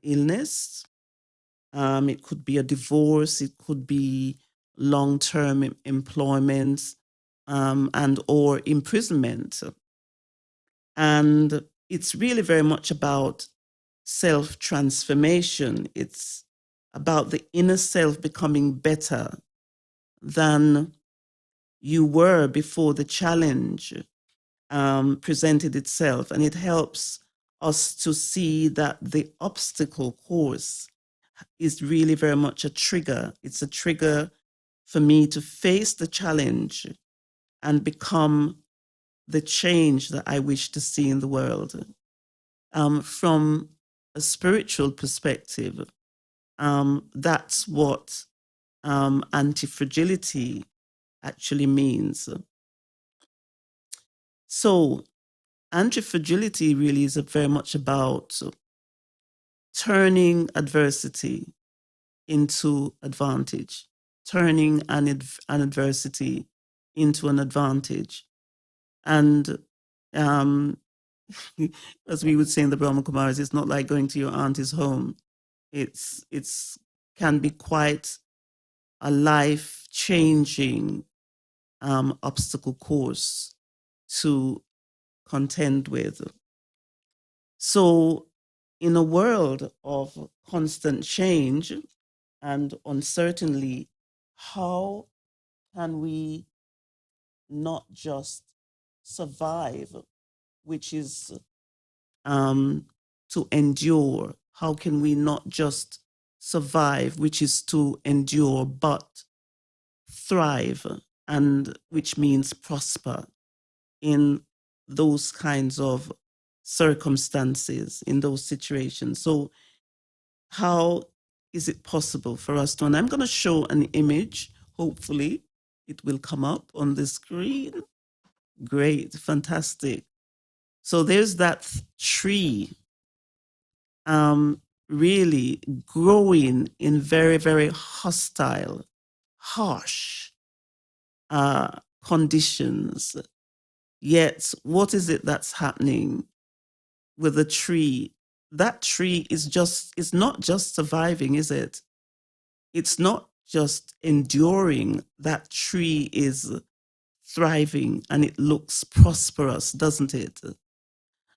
illness. It could be a divorce. It could be long-term employment, and or imprisonment. And it's really very much about self-transformation. It's about the inner self becoming better than you were before the challenge presented itself. And it helps us to see that the obstacle course is really very much a trigger. It's a trigger for me to face the challenge and become the change that I wish to see in the world. From a spiritual perspective, that's what anti-fragility actually means. So anti-fragility really is very much about turning adversity into advantage, turning an adversity into an advantage. And as we would say in the Brahma Kumaris, it's not like going to your auntie's home. It's can be quite a life-changing obstacle course to contend with. So in a world of constant change and uncertainty, how can we not just survive, which is to endure? How can we not just survive, which is to endure, but thrive, and which means prosper in those kinds of circumstances, in those situations? So how is it possible for us to, and I'm going to show an image, hopefully it will come up on the screen. Great, fantastic. So there's that tree really growing in very, very hostile, harsh conditions. Yet, what is it that's happening with the tree? That tree is not just surviving, is it? It's not just enduring. That tree is thriving and it looks prosperous, doesn't it?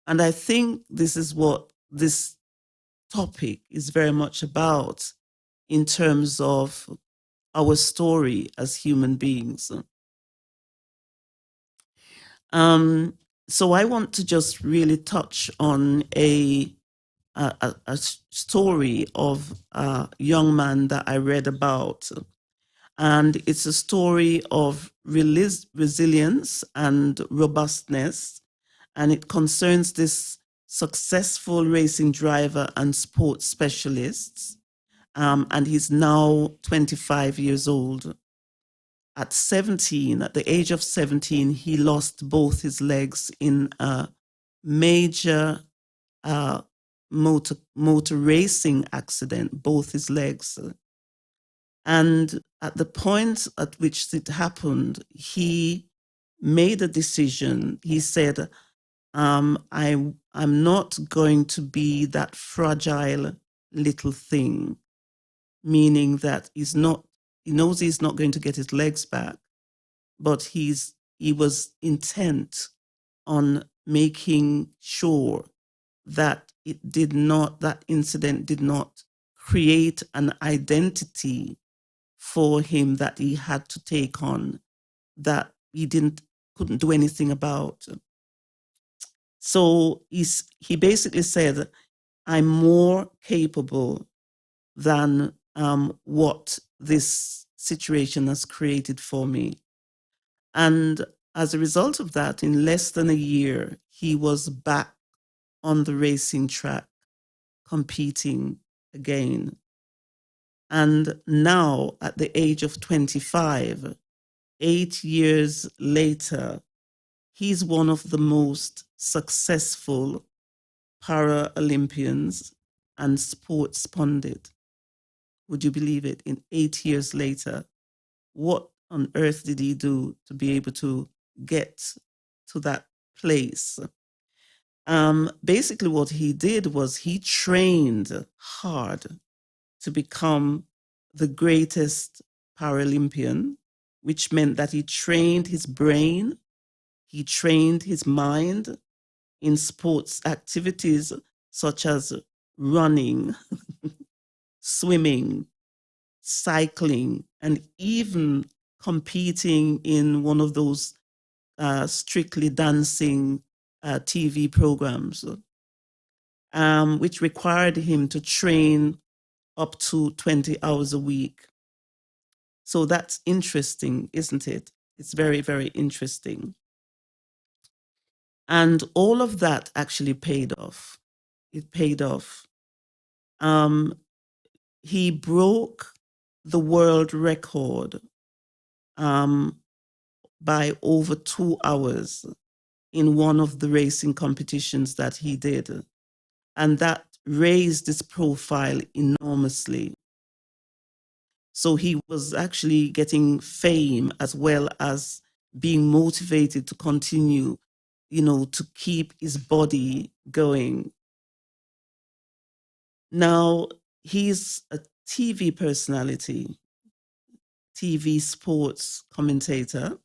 And I think this is what this topic is very much about in terms of our story as human beings. So I want to just really touch on a story of a young man that I read about. And it's a story of resilience and robustness. And it concerns this successful racing driver and sports specialist. And he's now 25 years old. At 17, at the age of 17, he lost both his legs in a major motor racing accident, both his legs. And at the point at which it happened, he made a decision. He said, I'm not going to be that fragile little thing, meaning that he knows he's not going to get his legs back, but he was intent on making sure that that incident did not create an identity for him that he had to take on, that he couldn't do anything about. So he basically said, I'm more capable than what this situation has created for me. And as a result of that, in less than a year, he was back on the racing track, competing again. And now, at the age of 25, 8 years later, he's one of the most successful Paralympians and sports pundit. Would you believe it? In 8 years later, what on earth did he do to be able to get to that place? Basically what he did was he trained hard to become the greatest Paralympian, which meant that he trained his brain, he trained his mind in sports activities such as running, swimming, cycling, and even competing in one of those strictly dancing TV programs, which required him to train up to 20 hours a week. So that's interesting, isn't it? It's very, very interesting. And all of that actually paid off. It paid off. He broke the world record by over 2 hours in one of the racing competitions that he did. And that raised his profile enormously. So he was actually getting fame as well as being motivated to continue, to keep his body going. Now, he's a TV personality, TV sports commentator,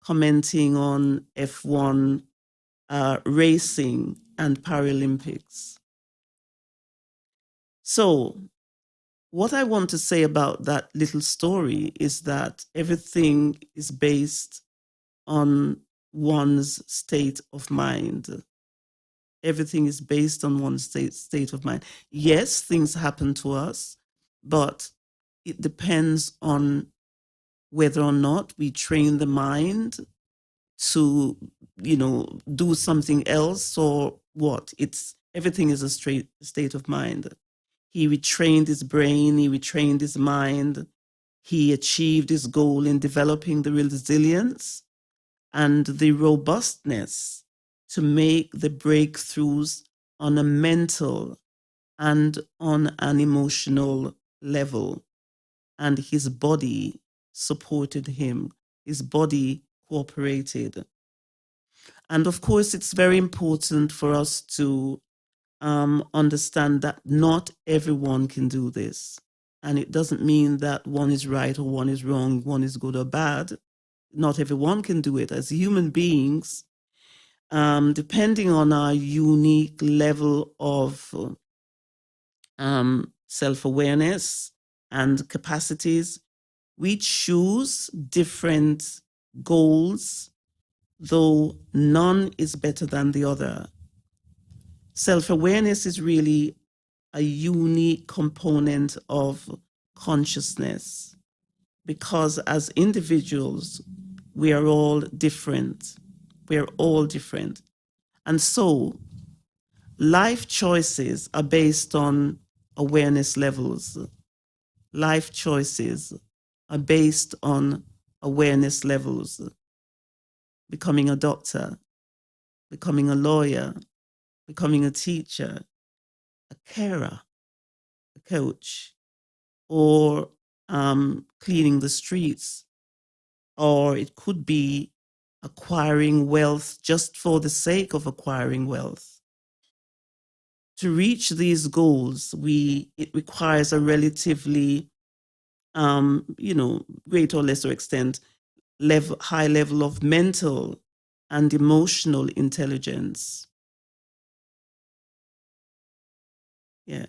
commenting on F1 racing and Paralympics. So what I want to say about that little story is that everything is based on one's state of mind. Everything is based on one's state of mind. Yes, things happen to us, but it depends on whether or not we train the mind to, do something else or what. Everything is a state of mind. He retrained his brain, he retrained his mind, he achieved his goal in developing the resilience and the robustness to make the breakthroughs on a mental and on an emotional level. And his body supported him. His body cooperated. And of course, it's very important for us to understand that not everyone can do this. And it doesn't mean that one is right or one is wrong, one is good or bad. Not everyone can do it. As human beings, depending on our unique level of self-awareness and capacities, we choose different goals, though none is better than the other. Self-awareness is really a unique component of consciousness because as individuals, we are all different. We are all different. And so life choices are based on awareness levels. Life choices are based on awareness levels. Becoming a doctor, becoming a lawyer, becoming a teacher, a carer, a coach, or cleaning the streets, or it could be acquiring wealth just for the sake of acquiring wealth. To reach these goals, it requires a relatively, great or lesser extent, high level of mental and emotional intelligence. Yeah,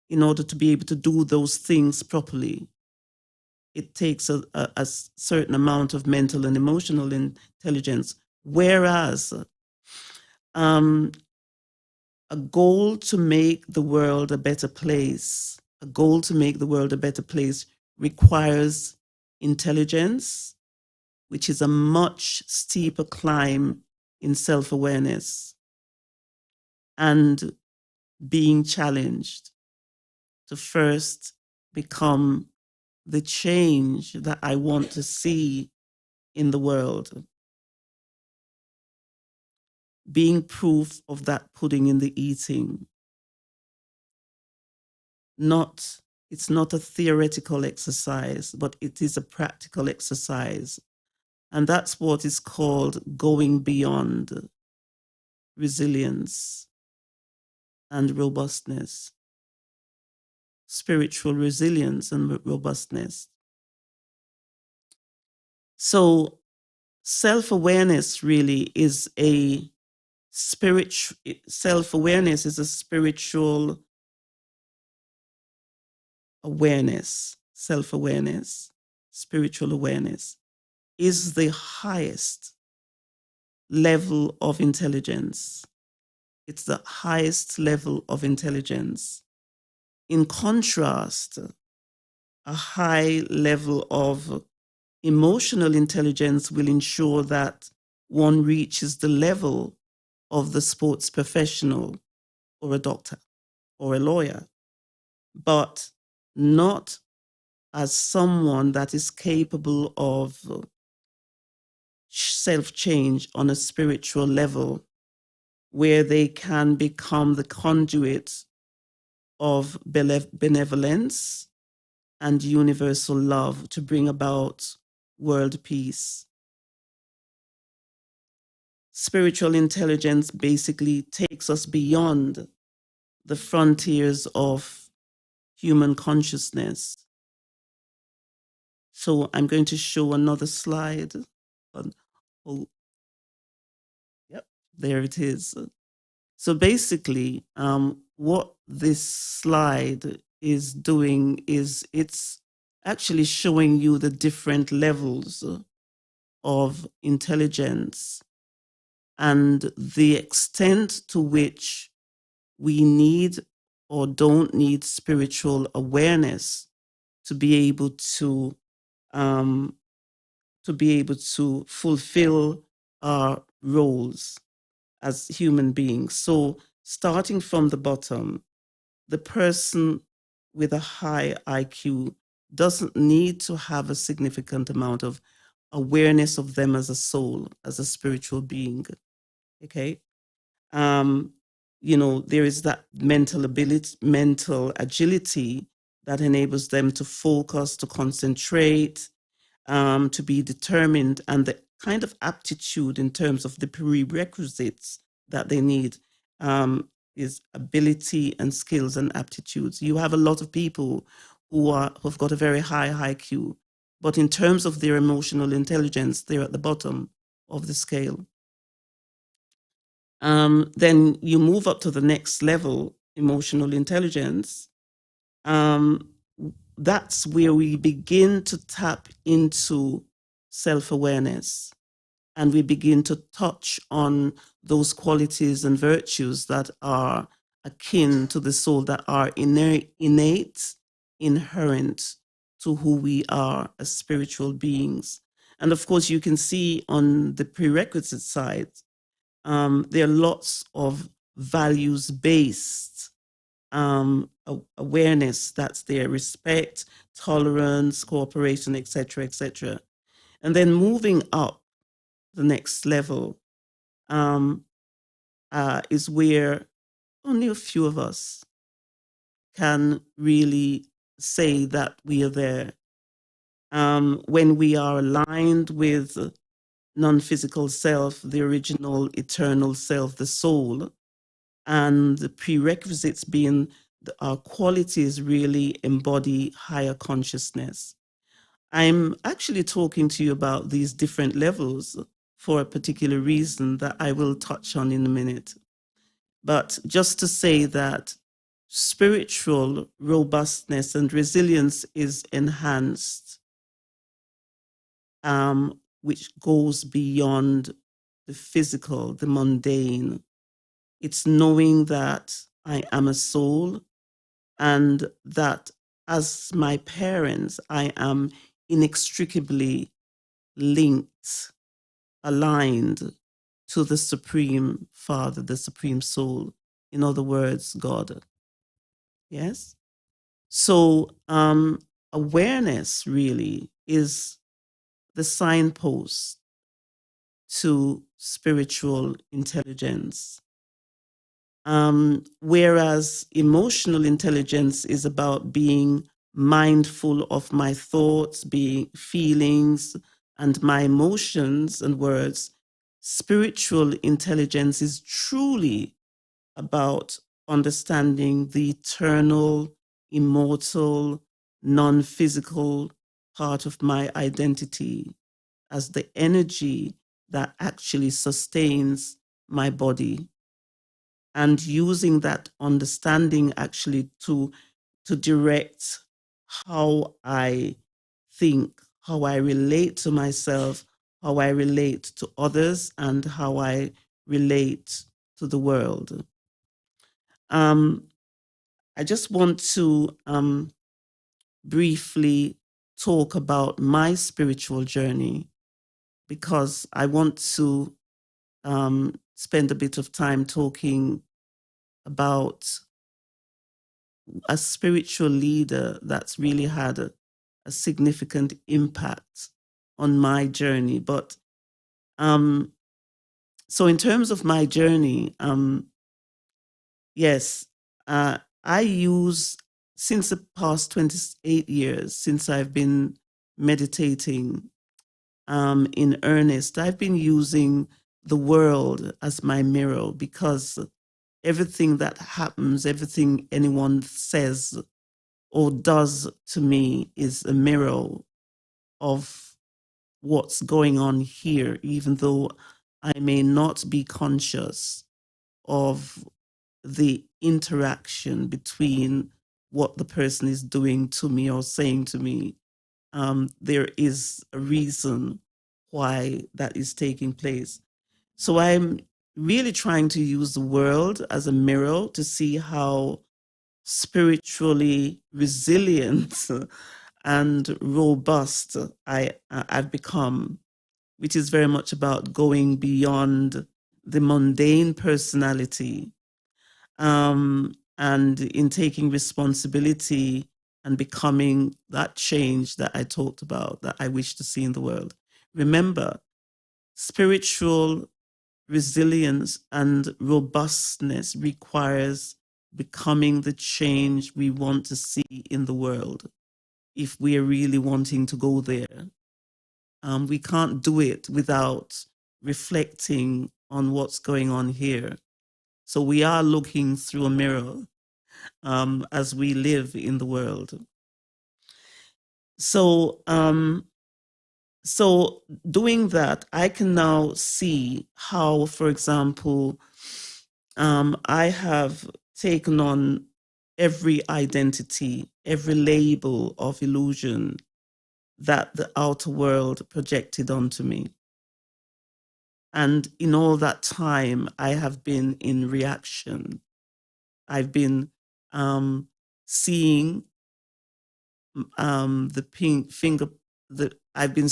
in order to be able to do those things properly, it takes a certain amount of mental and emotional intelligence. Whereas a goal to make the world a better place, requires intelligence, which is a much steeper climb in self-awareness and being challenged to first become the change that I want to see in the world. Being proof of that pudding in the eating. It's not a theoretical exercise, but it is a practical exercise. And that's what is called going beyond. resilience and robustness. Spiritual resilience and robustness. So self-awareness really is a spiritual, self-awareness is a spiritual awareness. Self-awareness, spiritual awareness is the highest level of intelligence. It's the highest level of intelligence. In contrast, a high level of emotional intelligence will ensure that one reaches the level of the sports professional or a doctor or a lawyer, but not as someone that is capable of self-change on a spiritual level, where they can become the conduit of benevolence and universal love to bring about world peace. Spiritual intelligence basically takes us beyond the frontiers of human consciousness. So I'm going to show another slide. Oh, yep, there it is. So basically, what this slide is doing is it's actually showing you the different levels of intelligence and the extent to which we need or don't need spiritual awareness to be able to fulfill our roles as human beings. So starting from the bottom, the person with a high IQ doesn't need to have a significant amount of awareness of them as a soul, as a spiritual being. Okay. There is that mental ability, mental agility that enables them to focus, to concentrate, to be determined, and the kind of aptitude in terms of the prerequisites that they need is ability and skills and aptitudes. You have a lot of people who've got a very high IQ, but in terms of their emotional intelligence, they're at the bottom of the scale. Then you move up to the next level, emotional intelligence. That's where we begin to tap into self-awareness, and we begin to touch on those qualities and virtues that are akin to the soul, that are innate, inherent to who we are as spiritual beings. And of course, you can see on the prerequisite side, there are lots of values-based awareness that's there: respect, tolerance, cooperation, etc., etc. And then moving up the next level is where only a few of us can really say that we are there. When we are aligned with non-physical self, the original eternal self, the soul, and the prerequisites being our qualities really embody higher consciousness. I'm actually talking to you about these different levels for a particular reason that I will touch on in a minute. But just to say that spiritual robustness and resilience is enhanced, which goes beyond the physical, the mundane. It's knowing that I am a soul, and that as my parents, I am inextricably linked, aligned to the Supreme Father, the Supreme Soul. In other words, God. Yes? So awareness really is the signpost to spiritual intelligence. Whereas emotional intelligence is about being mindful of my thoughts, being feelings, and my emotions and words, spiritual intelligence is truly about understanding the eternal, immortal, non-physical part of my identity as the energy that actually sustains my body, and using that understanding actually to direct how I think, how I relate to myself, how I relate to others, and how I relate to the world. I just want to briefly talk about my spiritual journey, because I want to spend a bit of time talking about a spiritual leader that's really had a significant impact on my journey. But so in terms of my journey, yes, I use, since the past 28 years, since I've been meditating in earnest, I've been using the world as my mirror, because everything that happens, everything anyone says or does to me is a mirror of what's going on here, even though I may not be conscious of the interaction between what the person is doing to me or saying to me. There is a reason why that is taking place. So I'm really trying to use the world as a mirror to see how spiritually resilient and robust I've become, which is very much about going beyond the mundane personality, and in taking responsibility and becoming that change that I talked about, that I wish to see in the world. Remember, spiritual resilience and robustness requires becoming the change we want to see in the world if we are really wanting to go there. We can't do it without reflecting on what's going on here. So we are looking through a mirror as we live in the world. So, so doing that, I can now see how, for example, I have taken on every identity, every label of illusion that the outer world projected onto me. And in all that time, I have been in reaction. I've been seeing the pink finger, I've been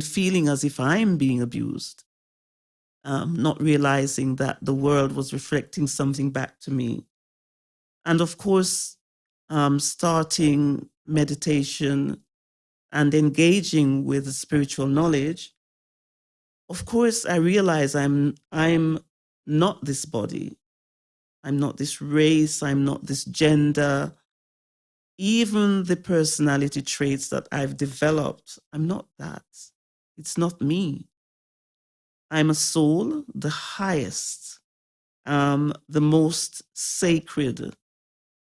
feeling as if I'm being abused, not realizing that the world was reflecting something back to me. And of course, starting meditation and engaging with spiritual knowledge, of course, I realize I'm not this body. I'm not this race. I'm not this gender. Even the personality traits that I've developed, I'm not that. It's not me. I'm a soul, the highest, the most sacred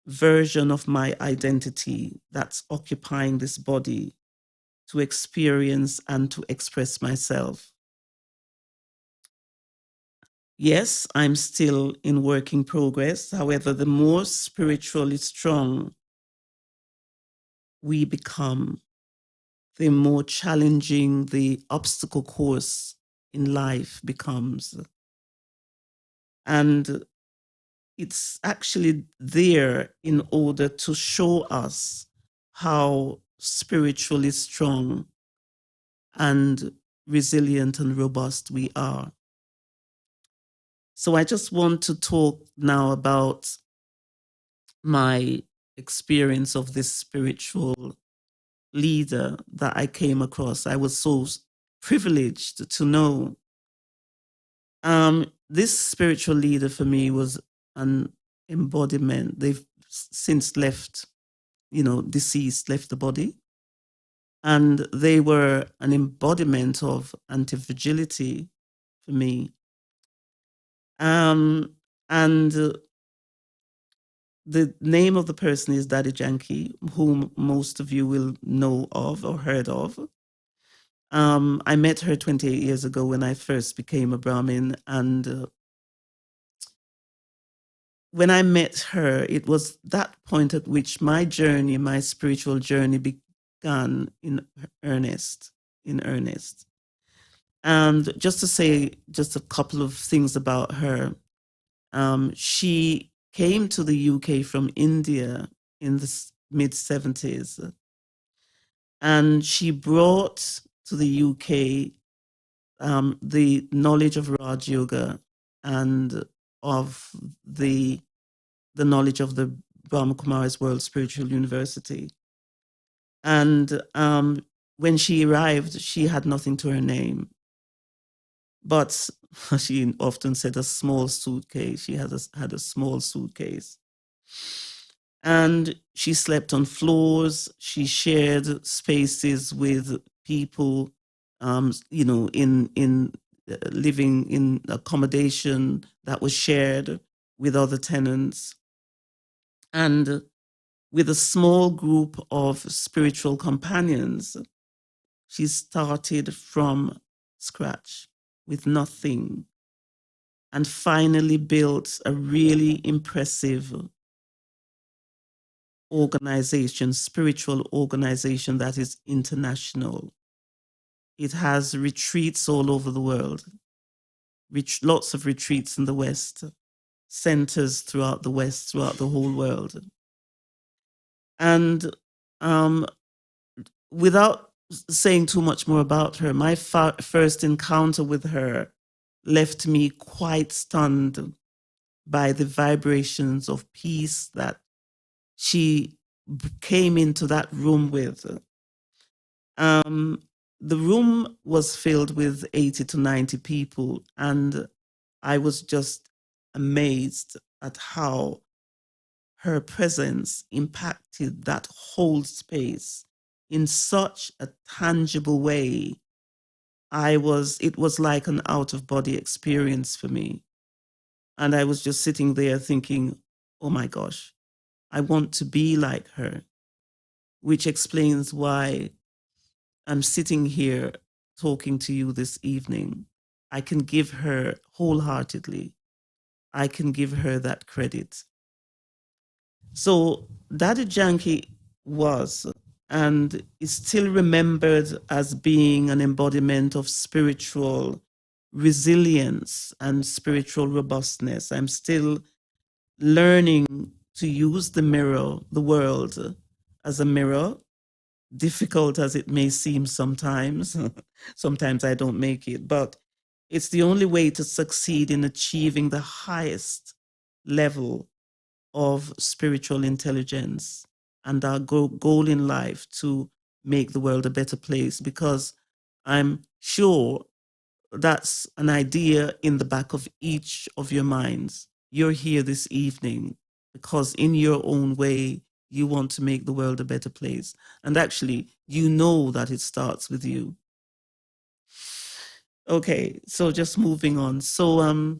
version of my identity that's occupying this body to experience and to express myself. Yes, I'm still in work in progress. However, the more spiritually strong we become, the more challenging the obstacle course in life becomes. And it's actually there in order to show us how spiritually strong and resilient and robust we are. So I just want to talk now about my experience of this spiritual leader that I came across. I was so privileged to know. This spiritual leader for me was an embodiment. They've since left, deceased, left the body. And they were an embodiment of anti-fragility for me. And the name of the person is Daddy Yankee, whom most of you will know of or heard of. I met her 28 years ago when I first became a Brahmin. And when I met her, it was that point at which my journey, my spiritual journey, began in earnest. And just to say just a couple of things about her, she came to the UK from India in the mid-70s, and she brought to the UK the knowledge of Raj Yoga and of the knowledge of the Brahma Kumaris World Spiritual University. And when she arrived, she had nothing to her name. But she often said a small suitcase. She had a small suitcase. And she slept on floors. She shared spaces with people, in living in accommodation that was shared with other tenants. And with a small group of spiritual companions, she started from scratch with nothing, and finally built a really impressive organization, spiritual organization that is international. It has retreats all over the world, lots of retreats in the West, centers throughout the West, throughout the whole world. And without saying too much more about her, my first encounter with her left me quite stunned by the vibrations of peace that she came into that room with. The room was filled with 80 to 90 people, and I was just amazed at how her presence impacted that whole space in such a tangible way. It was like an out-of-body experience for me. And I was just sitting there thinking, oh my gosh, I want to be like her, which explains why I'm sitting here talking to you this evening. I can give her wholeheartedly. I can give her that credit. So Daddy Yankee was and is still remembered as being an embodiment of spiritual resilience and spiritual robustness. I'm still learning to use the world, as a mirror, difficult as it may seem sometimes. Sometimes I don't make it, but it's the only way to succeed in achieving the highest level of spiritual intelligence and our goal in life to make the world a better place, because I'm sure that's an idea in the back of each of your minds. You're here this evening because in your own way, you want to make the world a better place. And actually, you know that it starts with you. Okay, so just moving on. So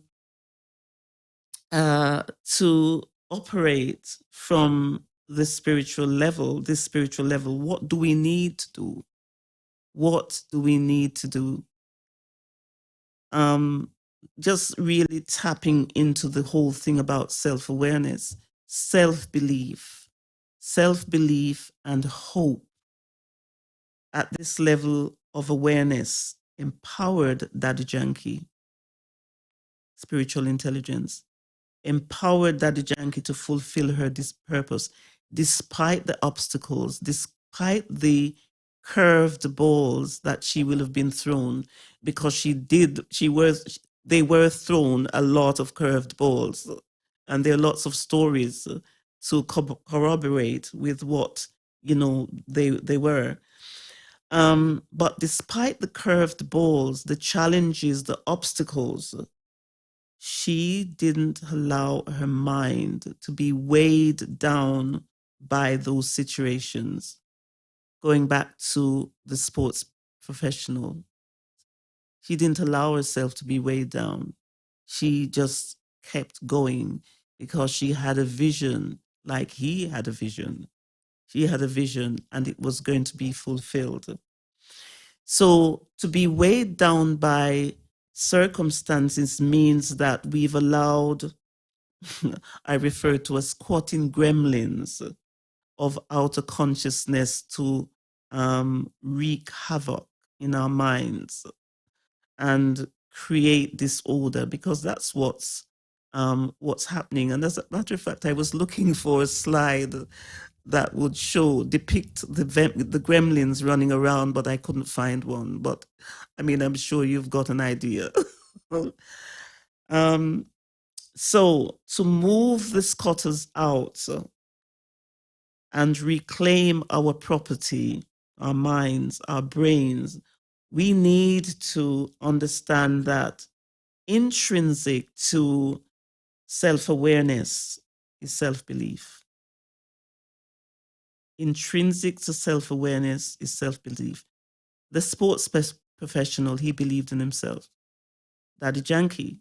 to operate from this spiritual level, what do we need to do? What do we need to do? Just really tapping into the whole thing about self-awareness, self-belief and hope at this level of awareness empowered Daddy Yankee, spiritual intelligence, empowered Daddy Yankee to fulfill her purpose, despite the obstacles, despite the curved balls that she will have been thrown, because they were thrown a lot of curved balls, and there are lots of stories to corroborate with what they were. But despite the curved balls, the challenges, the obstacles, she didn't allow her mind to be weighed down by those situations. going back to the sports professional, she didn't allow herself to be weighed down. She just kept going because she had a vision, like he had a vision. She had a vision and it was going to be fulfilled. So to be weighed down by circumstances means that we've allowed, I refer to as squatting gremlins of outer consciousness to wreak havoc in our minds and create disorder, because that's what's happening. And as a matter of fact, I was looking for a slide that would depict the gremlins running around, but I couldn't find one. But I mean, I'm sure you've got an idea. So to move the scotters out and reclaim our property, our minds, our brains, we need to understand that intrinsic to self-awareness is self-belief. Intrinsic to self-awareness is self-belief. The sports professional, he believed in himself. Daddy Yankee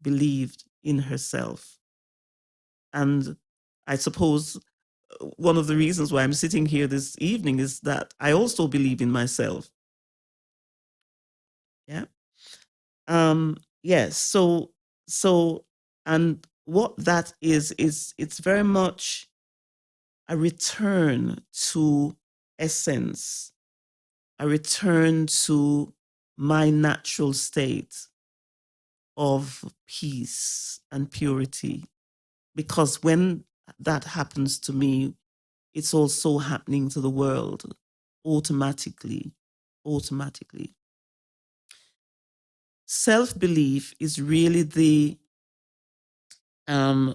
believed in herself. And I suppose one of the reasons why I'm sitting here this evening is that I also believe in myself. Yeah. Yes. So, and what that is it's very much a return to essence, a return to my natural state of peace and purity. Because when that happens to me, it's also happening to the world automatically. Self-belief is really the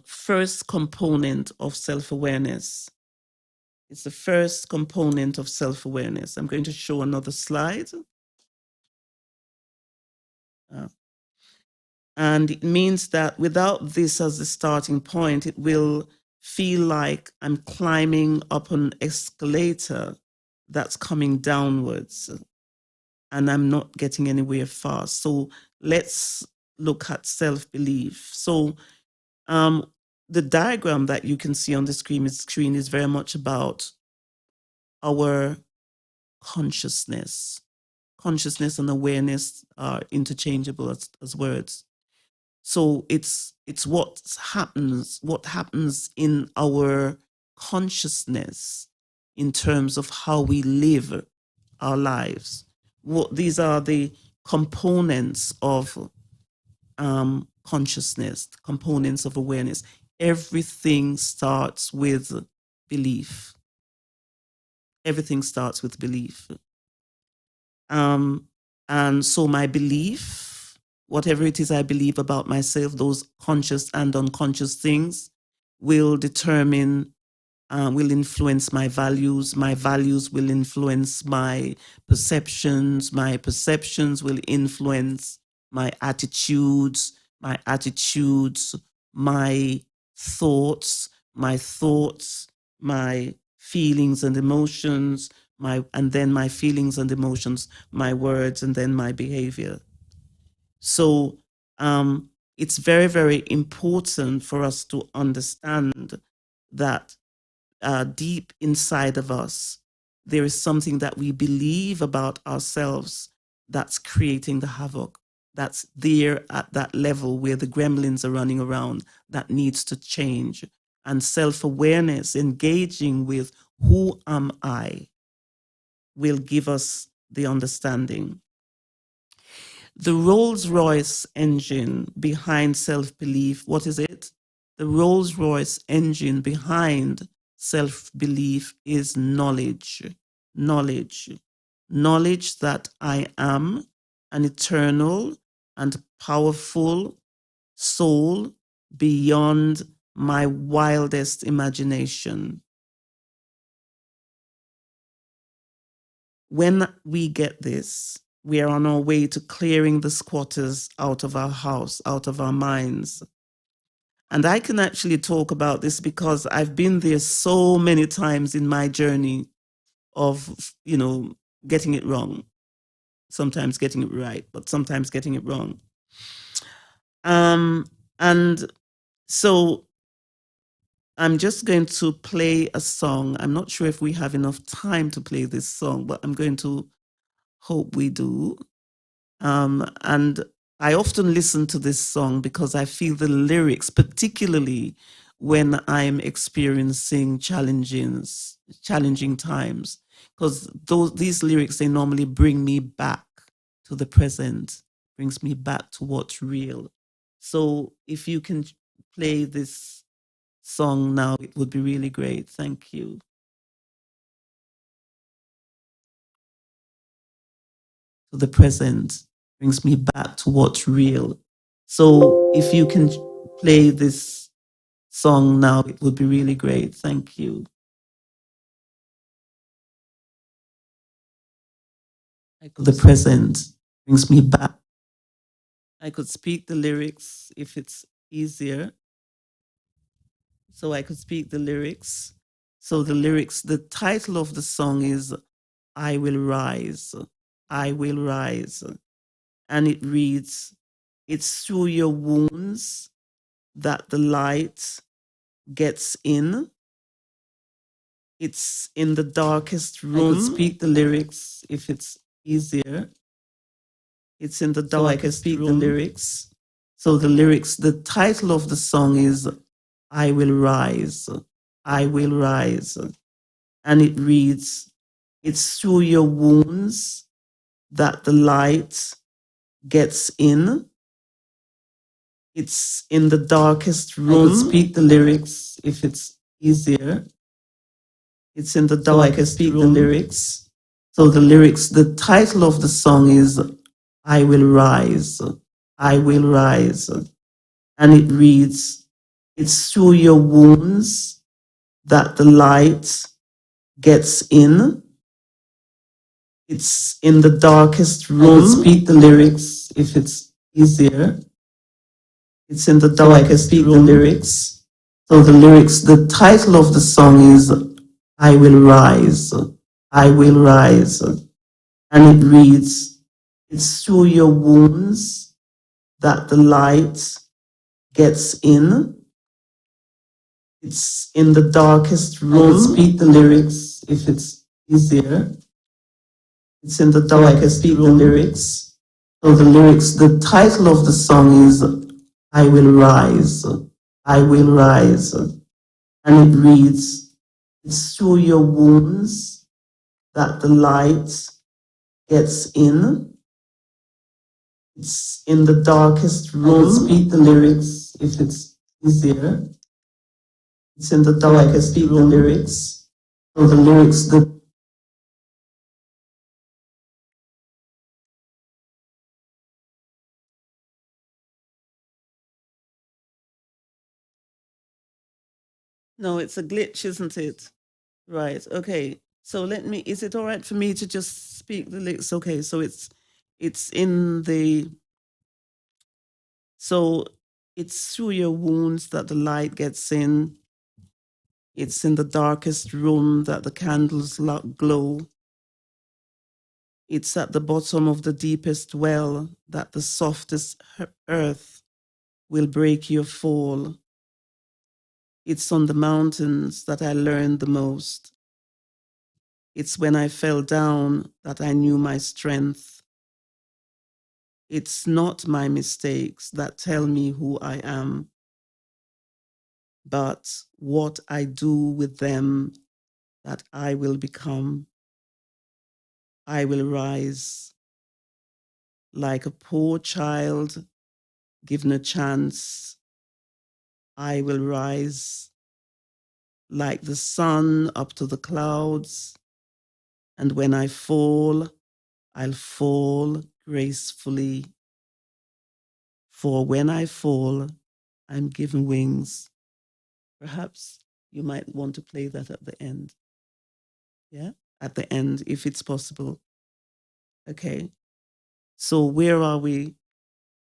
first component of self-awareness. It's the first component of self-awareness. I'm going to show another slide. And it means that without this as the starting point, it will feel like I'm climbing up an escalator that's coming downwards and I'm not getting anywhere fast. So let's look at self-belief. So the diagram that you can see on the screen is very much about our consciousness. Consciousness and awareness are interchangeable as words. So it's what happens in our consciousness in terms of how we live our lives. These are the components of consciousness, components of awareness. Everything starts with belief. Everything starts with belief. And so my belief, whatever it is I believe about myself, those conscious and unconscious things will determine, will influence my values. My values will influence my perceptions. My perceptions will influence my attitudes. My attitudes, my thoughts, my feelings and emotions, and then my feelings and emotions, my words, and then my behavior. So it's very, very important for us to understand that deep inside of us, there is something that we believe about ourselves that's creating the havoc, that's there at that level where the gremlins are running around, that needs to change. And self-awareness, engaging with who am I, will give us the understanding. The Rolls-Royce engine behind self-belief, what is it? The Rolls-Royce engine behind self-belief is knowledge. Knowledge that I am an eternal and powerful soul beyond my wildest imagination. When we get this, we are on our way to clearing the squatters out of our house, out of our minds. And I can actually talk about this because I've been there so many times in my journey. of, getting it wrong, sometimes getting it right, but sometimes getting it wrong. And so I'm just going to play a song. I'm not sure if we have enough time to play this song, but I'm going to hope we do. And I often listen to this song because I feel the lyrics, particularly when I'm experiencing challenging times, because these lyrics, they normally bring me back to the present, brings me back to what's real. So if you can play this song now, it would be really great. Thank you. To the present, brings me back to what's real. So if you can play this song now, it would be really great. Thank you. The present brings me back. I could speak the lyrics if it's easier. So I could speak the lyrics. So the title of the song is I Will Rise. I Will Rise. And it reads, it's through your wounds that the light gets in. It's in the darkest room. I could speak the lyrics if it's easier. It's in the darkest room. The lyrics. So the title of the song is I Will Rise. I Will Rise. And it reads, it's through your wounds that the light gets in. It's in the darkest room. I could speak the lyrics if it's easier. It's in the darkest room. The lyrics. So the title of the song is I Will Rise. I Will Rise. And it reads, it's through your wounds that the light gets in. It's in the darkest room. I could speak the lyrics if it's easier. It's in the darkest room. The lyrics. So the title of the song is I Will Rise. I Will Rise. And it reads, it's through your wounds that the light gets in. It's in the darkest room. I could speak the lyrics if it's easier. It's in the darkest room. The lyrics. So the title of the song is I Will Rise. I Will Rise. And it reads, it's through your wounds that the light gets in. It's in the darkest room. I could speak the lyrics if it's easier. It's in the darkest room. The lyrics. So No, it's a glitch, isn't it? Right. Okay. So is it all right for me to just speak the lyrics? Okay. So it's in the, so it's through your wounds that the light gets in. It's in the darkest room that the candles glow. It's at the bottom of the deepest well that the softest earth will break your fall. It's on the mountains that I learned the most. It's when I fell down that I knew my strength. It's not my mistakes that tell me who I am, but what I do with them that I will become. I will rise like a poor child given a chance. I will rise like the sun up to the clouds. And when I fall, I'll fall gracefully. For when I fall, I'm given wings. Perhaps you might want to play that at the end. Yeah, at the end, if it's possible. Okay. So where are we?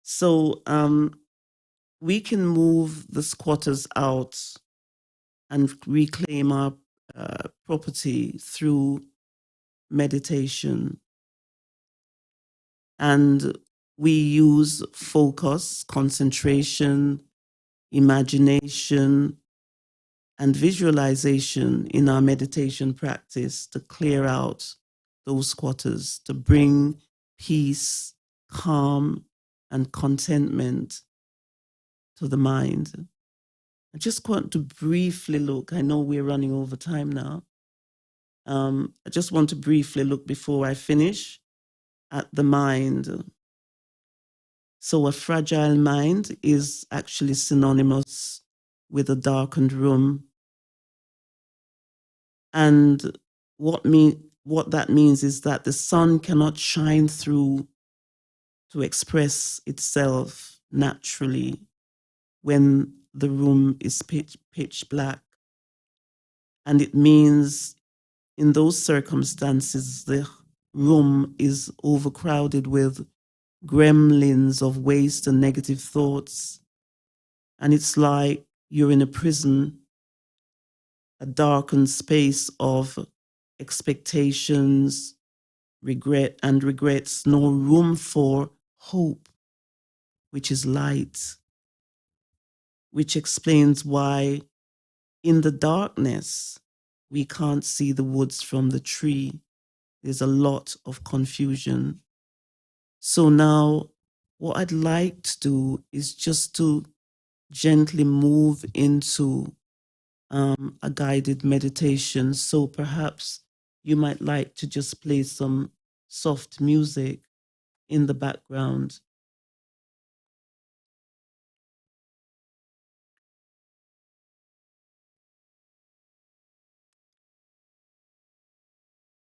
So we can move the squatters out and reclaim our property through meditation. And we use focus, concentration, imagination, and visualization in our meditation practice to clear out those squatters, to bring peace, calm, and contentment to the mind. I just want to briefly look, I know we're running over time now. I just want to briefly look before I finish at the mind. So a fragile mind is actually synonymous with a darkened room. And what that means is that the sun cannot shine through to express itself naturally when the room is pitch black. And it means in those circumstances, the room is overcrowded with gremlins of waste and negative thoughts. And it's like you're in a prison, a darkened space of expectations, regret and regrets, no room for hope, which is light, which explains why in the darkness, we can't see the woods from the tree. There's a lot of confusion. So now what I'd like to do is just to gently move into a guided meditation. So perhaps you might like to just play some soft music in the background.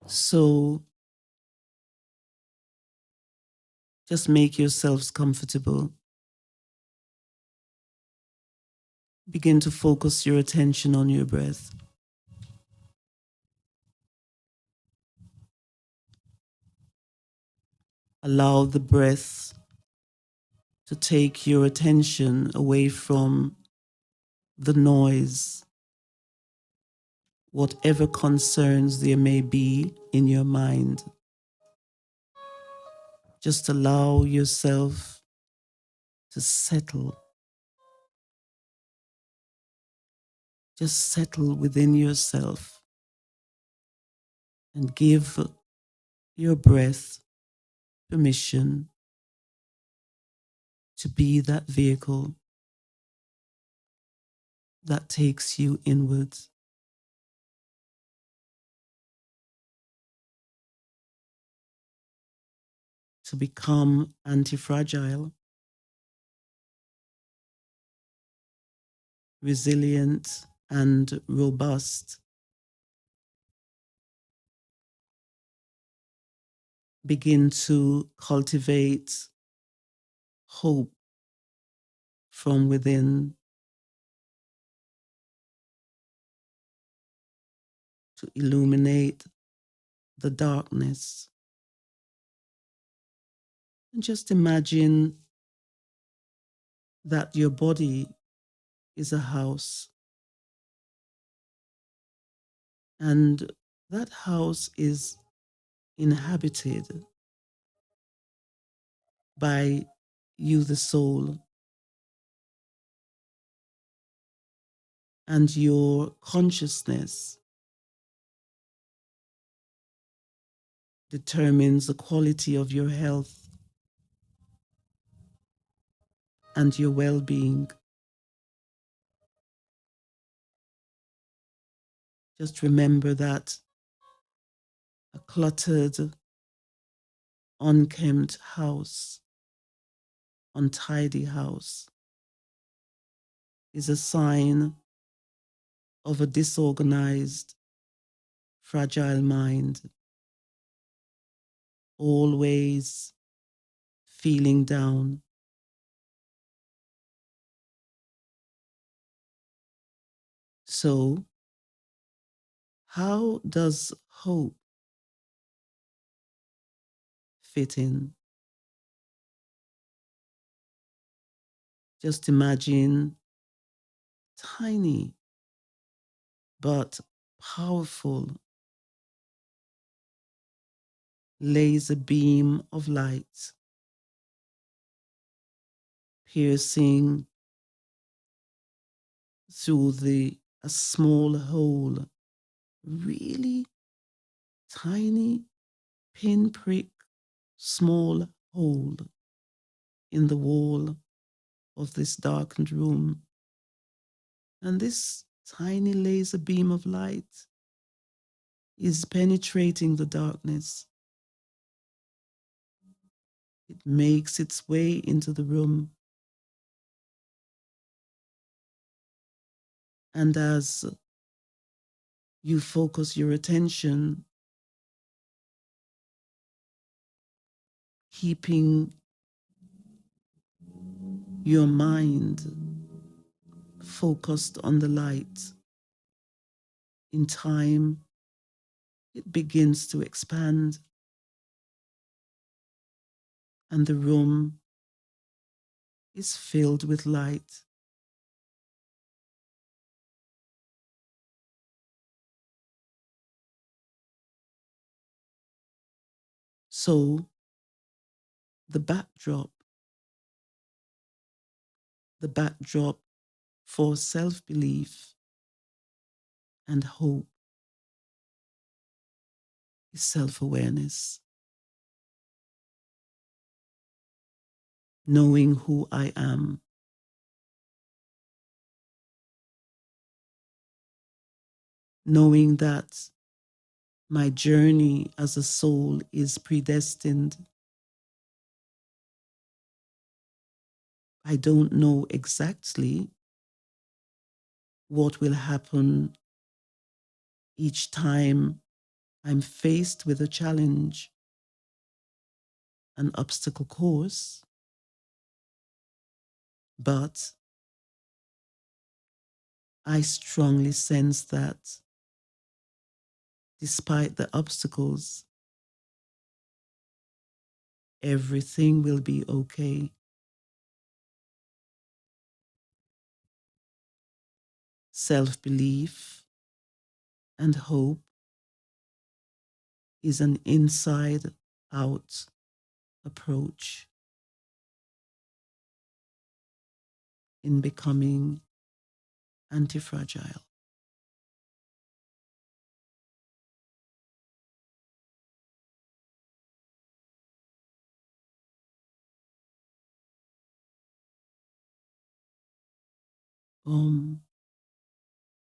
So just make yourselves comfortable. Begin to focus your attention on your breath. Allow the breath to take your attention away from the noise, whatever concerns there may be in your mind. Just allow yourself to settle. Just settle within yourself and give your breath permission to be that vehicle that takes you inwards. To become anti-fragile, resilient, and robust. Begin to cultivate hope from within, to illuminate the darkness. And just imagine that your body is a house, and that house is inhabited by you, the soul, and your consciousness determines the quality of your health and your well-being. Just remember that a cluttered, unkempt house, untidy house, is a sign of a disorganized, fragile mind, always feeling down. So, how does hope fit in? Just imagine tiny but powerful lays a beam of light, piercing through a small hole, really tiny pinprick small hole in the wall of this darkened room. And this tiny laser beam of light is penetrating the darkness. It makes its way into the room. And as you focus your attention, keeping your mind focused on the light, in time, it begins to expand, and the room is filled with light. So the backdrop for self-belief and hope is self-awareness. Knowing who I am. Knowing that my journey as a soul is predestined. I don't know exactly what will happen each time I'm faced with a challenge, an obstacle course, but I strongly sense that despite the obstacles, everything will be okay. Self-belief and hope is an inside-out approach in becoming anti-fragile.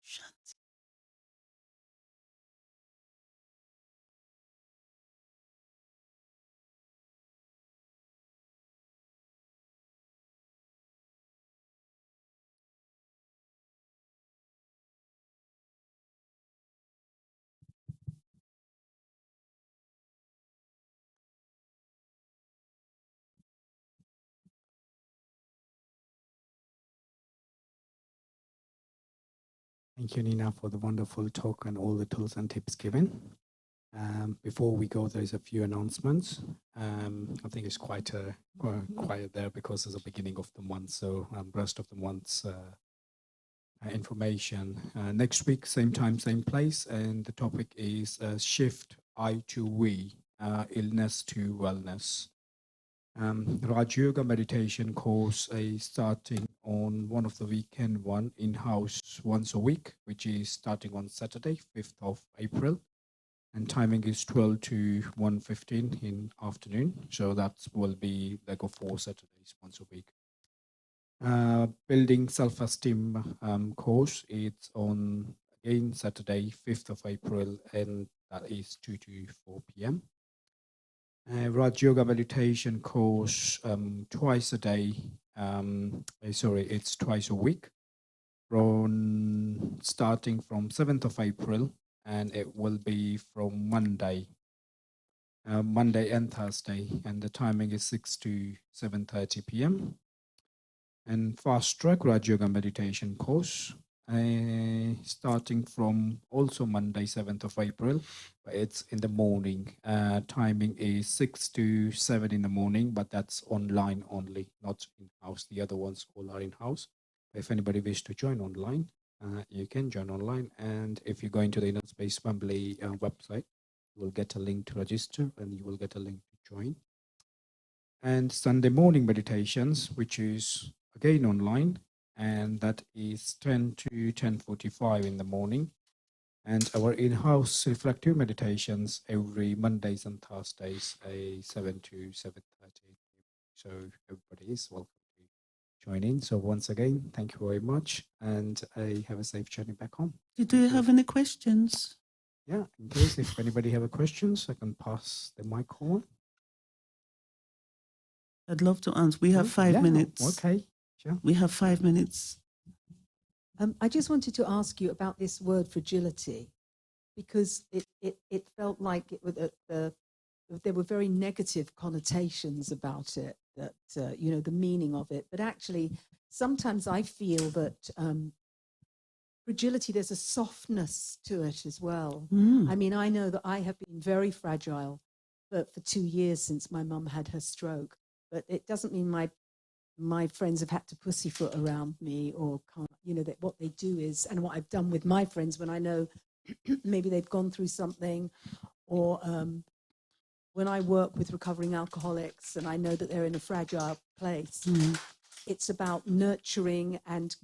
Shanti. Thank you, Nina, for the wonderful talk and all the tools and tips given. Before we go, there's a few announcements. I think it's quite quiet there because it's the beginning of the month, so rest of the month's information. Next week, same time, same place, and the topic is shift I to we, illness to wellness. Raj Yoga meditation course is starting on one of the weekend one in-house once a week, which is starting on Saturday, 5th of April. And timing is 12 to 1:15 in afternoon. So that will be like a 4 Saturdays once a week. Building self-esteem course. It's on again Saturday, 5th of April, and that is 2 to 4 p.m. Raj Yoga meditation course twice a day. It's twice a week. Starting from 7th of April, and it will be from Monday and Thursday, and the timing is 6 to 7:30 p.m. And fast track Raj Yoga meditation course, starting from also Monday 7th of April, but it's in the morning. Timing is 6 to 7 in the morning, but that's online only, not in-house. The other ones all are in-house. If anybody wishes to join online, you can join online. And if you go into the Inner Space Wembley website, You will get a link to register and you will get a link to join. And Sunday morning meditations, which is again online, and that is 10 to 10:45 in the morning. And our in-house reflective meditations every Mondays and Thursdays, 7 to 7:30. So everybody is welcome to join in. So once again, thank you very much, and I have a safe journey back home. Do you have any questions? Yeah, in case if anybody have a questions, I can pass the mic on. I'd love to answer. We have 5 minutes. Okay, sure. We have 5 minutes. I just wanted to ask you about this word fragility, because it felt like there were very negative connotations about it, that, the meaning of it. But actually, sometimes I feel that fragility, there's a softness to it as well. I mean, I know that I have been very fragile for 2 years since my mum had her stroke, but it doesn't mean my friends have had to pussyfoot around me or can't, that what they do is, and what I've done with my friends when I know maybe they've gone through something, or when I work with recovering alcoholics and I know that they're in a fragile place, it's about nurturing and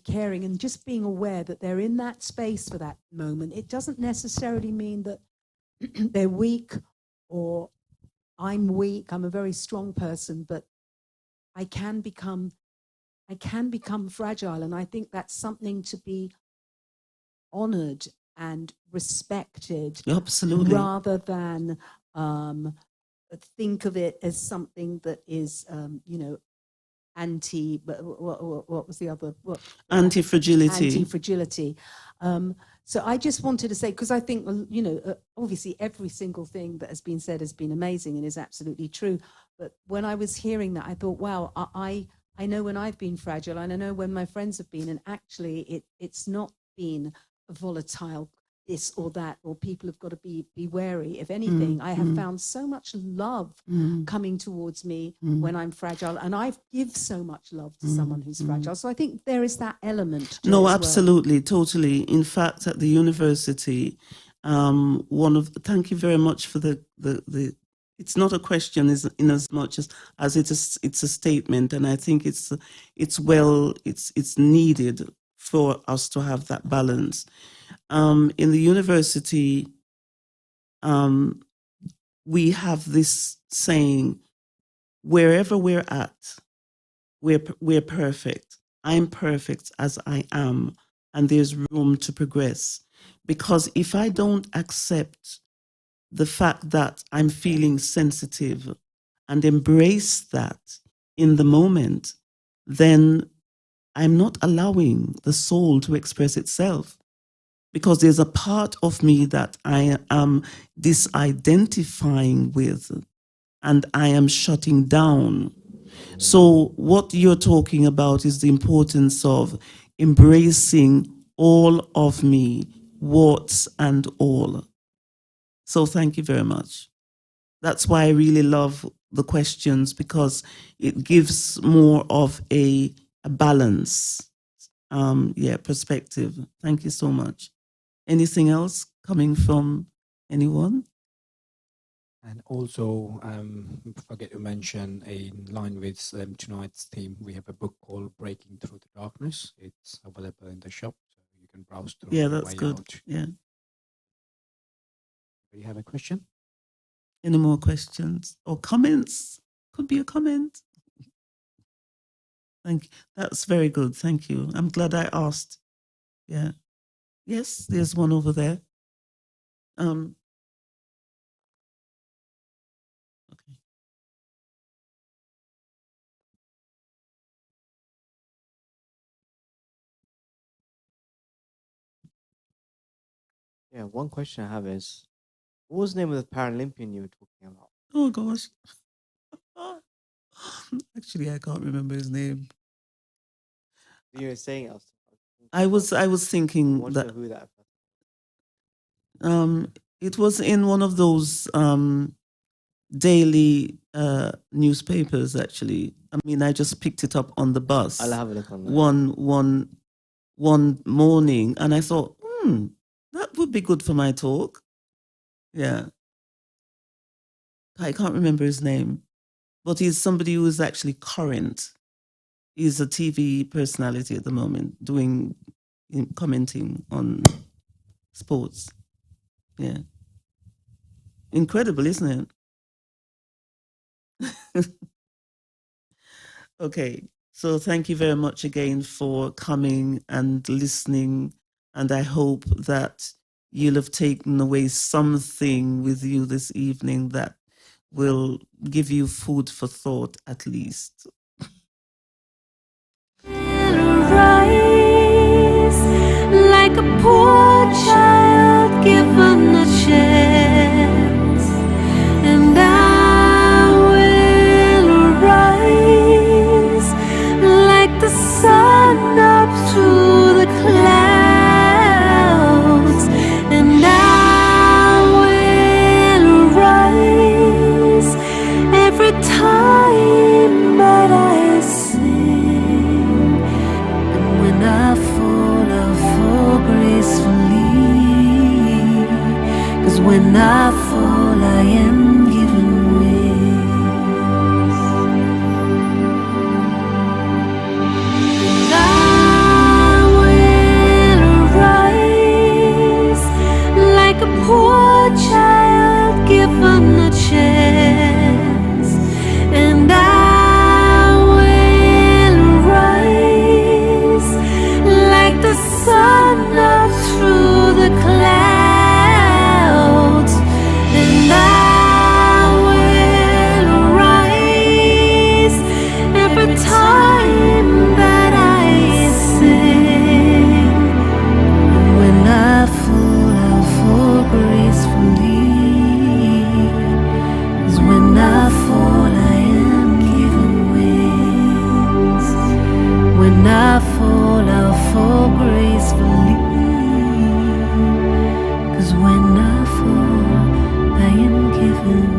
caring and just being aware that they're in that space for that moment. It doesn't necessarily mean that they're weak or I'm weak. I'm a very strong person, but I can become fragile. And I think that's something to be honored and respected. Absolutely. Rather than think of it as something that is, what was the other? Anti-fragility. Anti-fragility. So I just wanted to say, because I think, obviously every single thing that has been said has been amazing and is absolutely true. But when I was hearing that, I thought, wow, I know when I've been fragile, and I know when my friends have been, and actually it's not been a volatile this or that, or people have got to be wary. If anything, I have found so much love coming towards me when I'm fragile, and I give so much love to someone who's fragile. So I think there is that element to No, it as absolutely, well. totally. In fact, at the university, thank you very much for the it's not a question in as much as it's a statement, and I think it's needed for us to have that balance. In the university, we have this saying, wherever we're at, we're perfect. I'm perfect as I am, and there's room to progress. Because if I don't accept the fact that I'm feeling sensitive and embrace that in the moment, then I'm not allowing the soul to express itself. Because there's a part of me that I am disidentifying with and I am shutting down. So what you're talking about is the importance of embracing all of me, warts and all. So thank you very much. That's why I really love the questions, because it gives more of a balance, perspective. Thank you so much. Anything else coming from anyone? And also, forget to mention, in line with tonight's theme, we have a book called Breaking Through the Darkness. It's available in the shop, so you can browse through. Yeah, that's good. Out. Yeah. Do you have a question? Any more questions or comments? Could be a comment. Thank you. That's very good. Thank you. I'm glad I asked. Yeah. Yes, there's one over there. Okay. Yeah, one question I have is, what was the name of the Paralympian you were talking about? Oh gosh. Actually, I can't remember his name. You were saying else. I was thinking that who that. It was in one of those daily newspapers. Actually, I mean, I just picked it up on the bus. I'll have a look on that. One morning, and I thought, that would be good for my talk. Yeah. I can't remember his name, but he's somebody who is actually current. He's a TV personality at the moment, commenting on sports. Yeah. Incredible, isn't it? Okay. So thank you very much again for coming and listening. And I hope that you'll have taken away something with you this evening that will give you food for thought at least. Rise like a poor child given a chance, and I will rise like the sun up through the clouds, and I will rise every time that I sing. And when I fall, I'll fall gracefully, 'cause when I fall, I am given wings. And I will rise like a poor child given a chance, and I will rise like the sun up through the clouds, and I will rise every time that I sing. And when I fall, I'll fall gracefully, 'cause when I fall, I am given wings. When I fall, I'll fall gracefully, 'cause when I fall, I am given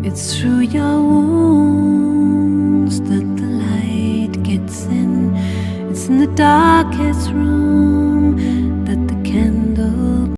It's through your wounds that the light gets in. It's in the darkest room